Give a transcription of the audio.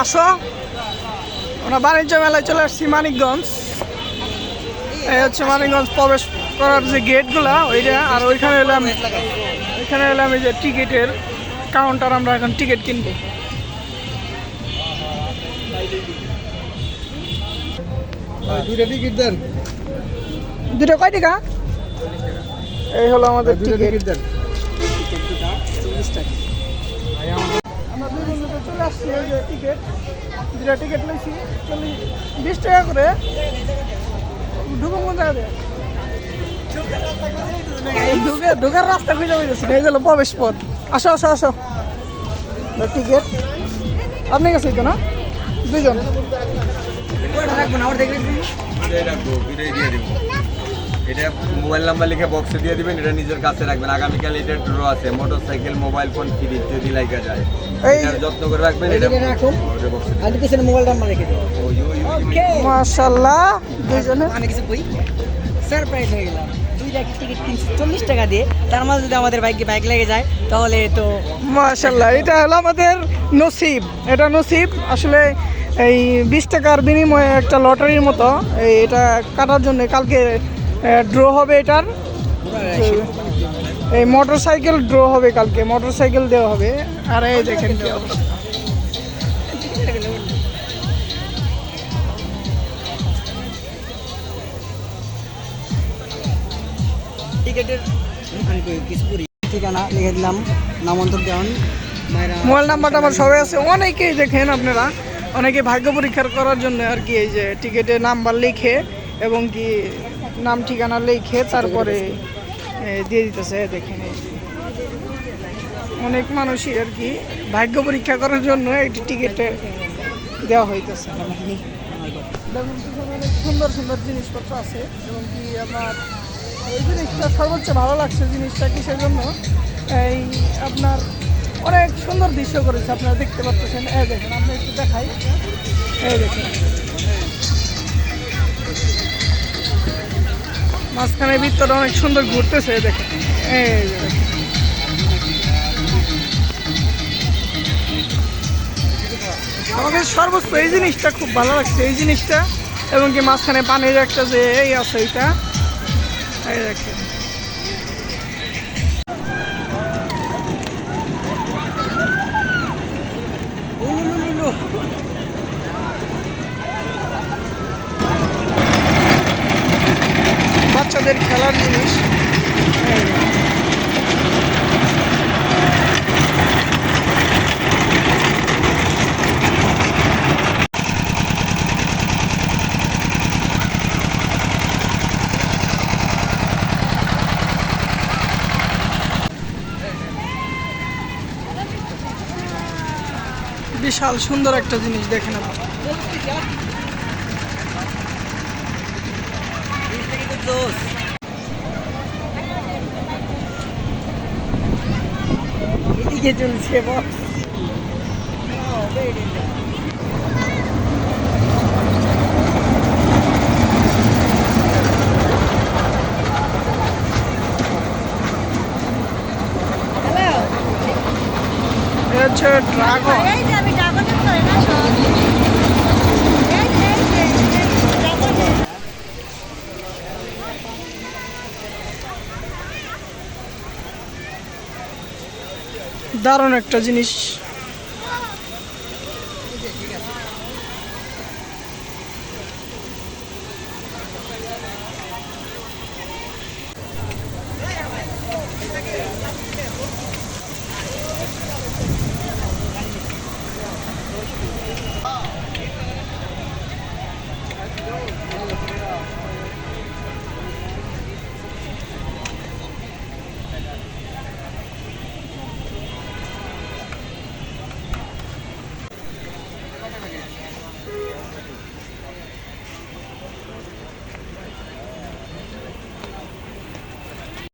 আসো, আমরা বাণিজ্য মেলায় চলে আসছি মানিকগঞ্জ। এই হচ্ছে মানিকগঞ্জ প্রবেশ করার যে গেটগুলা ওইটা, আর ওইখানে এলাম এই যে টিকিটের কাউন্টার, আমরা এখন টিকিট কিনবো। দুইটা টিকিট দেন। দুটো কয় টাকা? এই হলো আমাদের টিকিট। দেন। আমরা দুজন চলে আসছি, এই যে টিকিট, দুটা টিকিট নিয়েছি 20 টাকা করে। ঢুকো কোন জায়গা দিয়ে? ঢুকার রাস্তা খুঁজে পেয়েছি, এই হলো প্রবেশ পথ। আসো আসো আসো, টিকিট আপনি কাছেই তো না? দুইজন এটা মোবাইল নাম্বার লিখে বক্সে দিয়ে দিবেন, এটা নিজের কাছে রাখবেন। আগামীকাল এটা ড্র আছে, মোটরসাইকেল মোবাইল ফোন ফ্রি যদি লাগা যায়, এটার যত্ন করে রাখবেন। এটা রাখুন, আর পিছনে মোবাইল নাম্বার রেখে দিন। ওকে মাশাআল্লাহ, দুইজনে মানে কিছু কই সারপ্রাইজ হয়ে গেলাম। দুইটা টিকিট 40 টাকা দিয়ে, তার মাঝে যদি আমাদের বাইক লেগে যায় তাহলে তো মাশাআল্লাহ, এটা হলো আমাদের নসিব। এটা নসিব আসলে। এই 20 টাকার বিনিময়ে একটা লটারির মতো এটা কাটার জন্য কালকে ড্র হবে এটার। এই মোটরসাইকেল ড্র হবে কালকে, মোটরসাইকেল দেওয়া হবে। আর এই দেখেন কি অবস্থা। টিকিটের কিছু করি ঠিকানা লিখে দিলাম, নামান্তর দেওয়ান মোবাইল নাম্বারটা আমার সবাই আছে। অনেকেই দেখেন আপনারা, অনেকে ভাগ্য পরীক্ষা করার জন্য আর কি এই যে টিকিটে নাম্বার লিখে এবং কি নাম ঠিকানা লিখে তারপরে দিয়ে দিতেছে। দেখেন এই যে অনেক মানুষই আর কি ভাগ্য পরীক্ষা করার জন্য একটি টিকিটে দেওয়া হইতেছে। দেখুন পিছনে অনেক সুন্দর সুন্দর জিনিসপত্র আছে এবং কি আমার এই জিনিসটা সর্বোচ্চ ভালো লাগছে। জিনিসটা কিসের জন্য? এই আপনার অনেক সুন্দর দৃশ্য করেছে, আপনারা দেখতে পাচ্ছেন। এই দেখেন, আমরা একটু দেখাই। এই দেখেন মাঝখানে ভিতরে অনেক সুন্দর ঘুরতেছে। দেখেন এই যে দেখেন, আমাদের সর্বোচ্চ এই জিনিসটা খুব ভালো লাগছে, এই জিনিসটা। এবং কি মাঝখানে পানির একটা যে এই আছে এইটা, এই দেখেন। বাচ্চাদের খেলার জিনিস। বিশাল সুন্দর একটা জিনিস দেখেন আপনারা। এদিকে চলছে বক্স। এটা হচ্ছে ড্রাগন। দারুণ একটা জিনিস।